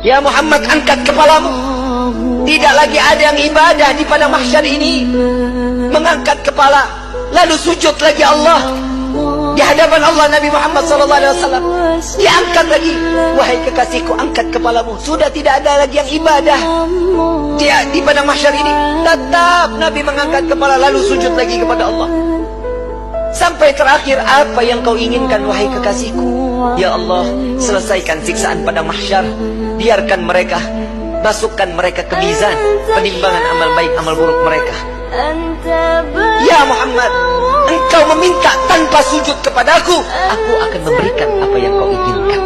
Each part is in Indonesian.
Ya Muhammad, angkat kepalamu. Tidak lagi ada yang ibadah di padang mahsyar ini. Mengangkat kepala, lalu sujud lagi Allah di hadapan Allah. Nabi Muhammad SAW diangkat lagi. Wahai kekasihku, angkat kepalamu. Sudah tidak ada lagi yang ibadah dia di padang mahsyar ini. Tetap Nabi mengangkat kepala lalu sujud lagi kepada Allah. Sampai terakhir, apa yang kau inginkan wahai kekasihku? Ya Allah, selesaikan siksaan padang mahsyar. Biarkan mereka, masukkan mereka ke mizan penimbangan amal baik amal buruk mereka. Ya Muhammad, engkau meminta tanpa sujud kepadaku, aku akan memberikan apa yang kau inginkan.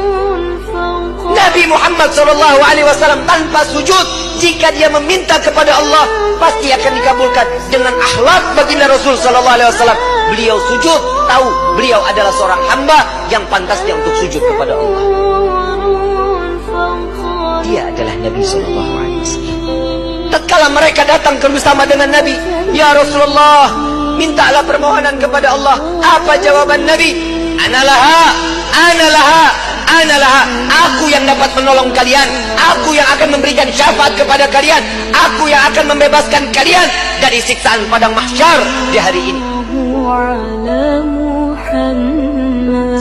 Nabi Muhammad SAW tanpa sujud, jika dia meminta kepada Allah, pasti akan dikabulkan. Dengan akhlak baginda Rasul SAW, beliau sujud, tahu beliau adalah seorang hamba yang pantasnya untuk sujud kepada Allah. Dia adalah Nabi SAW. Tatkala mereka datang bersama dengan Nabi, ya Rasulullah, mintalah permohonan kepada Allah. Apa jawaban Nabi? Analaha, analaha, analaha. Aku yang dapat menolong kalian. Aku yang akan memberikan syafaat kepada kalian. Aku yang akan membebaskan kalian dari siksaan padang mahsyar di hari ini.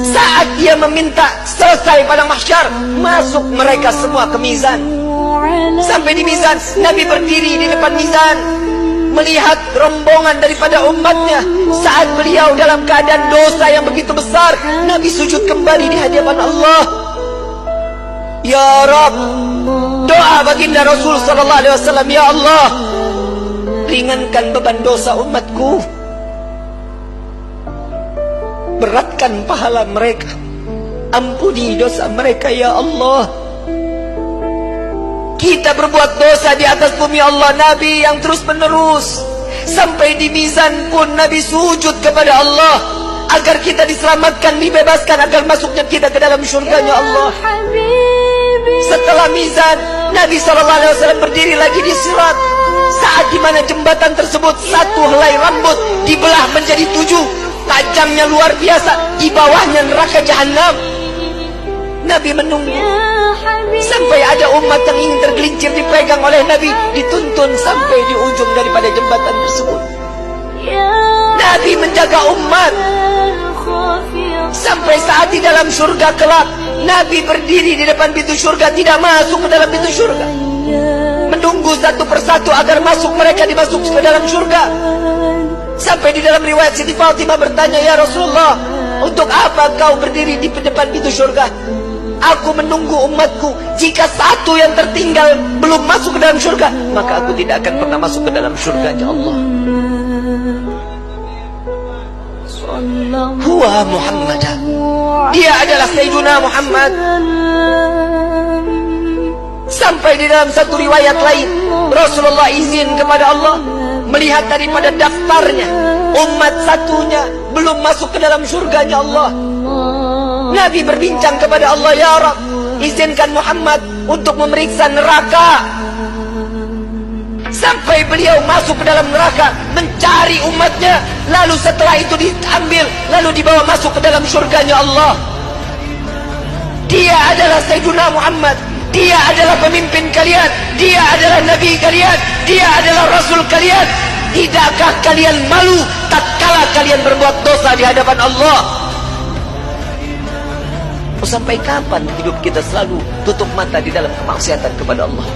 Saat dia meminta selesai padang mahsyar, masuk mereka semua ke mizan. Sampai di mizan, Nabi berdiri di depan mizan, melihat rombongan daripada umatnya. Saat beliau dalam keadaan dosa yang begitu besar, Nabi sujud kembali di hadapan Allah. Ya Rabb, doa baginda Rasul SAW, ya Allah, ringankan beban dosa umatku, beratkan pahala mereka, ampuni dosa mereka ya Allah. Kita berbuat dosa di atas bumi Allah. Nabi yang terus menerus, sampai di mizan pun Nabi sujud kepada Allah agar kita diselamatkan, dibebaskan, agar masuknya kita ke dalam syurganya Allah. Setelah mizan, Nabi SAW berdiri lagi di sirat. Saat dimana jembatan tersebut, satu helai rambut dibelah menjadi 7, tajamnya luar biasa. Di bawahnya neraka jahanam. Nabi menunggu sampai ada umat yang ingin tergelincir, dipegang oleh Nabi, dituntun sampai di ujung daripada jembatan tersebut. Nabi menjaga umat sampai saat di dalam surga kelak, Nabi berdiri di depan pintu surga, tidak masuk ke dalam pintu surga, menunggu satu persatu agar masuk, mereka dimasuk ke dalam surga. Sampai di dalam riwayat Siti Fatimah bertanya, ya Rasulullah, untuk apa kau berdiri di depan pintu surga? Aku menunggu umatku. Jika satu yang tertinggal belum masuk ke dalam surga, maka aku tidak akan pernah masuk ke dalam surganya Allah. Huwa Muhammad, dia adalah Sayyiduna Muhammad. Sampai di dalam satu riwayat lain, Rasulullah izin kepada Allah melihat daripada daftarnya, umat satunya belum masuk ke dalam surganya Allah. Nabi berbincang kepada Allah, ya Rabb, izinkan Muhammad untuk memeriksa neraka. Sampai beliau masuk ke dalam neraka, mencari umatnya, lalu setelah itu diambil, lalu dibawa masuk ke dalam surganya Allah. Dia adalah Sayyiduna Muhammad. Dia adalah pemimpin kalian. Dia adalah Nabi kalian. Dia adalah Rasul kalian. Tidakkah kalian malu tatkala kalian berbuat dosa di hadapan Allah? Sampai kapan hidup kita selalu tutup mata di dalam kemaksiatan kepada Allah?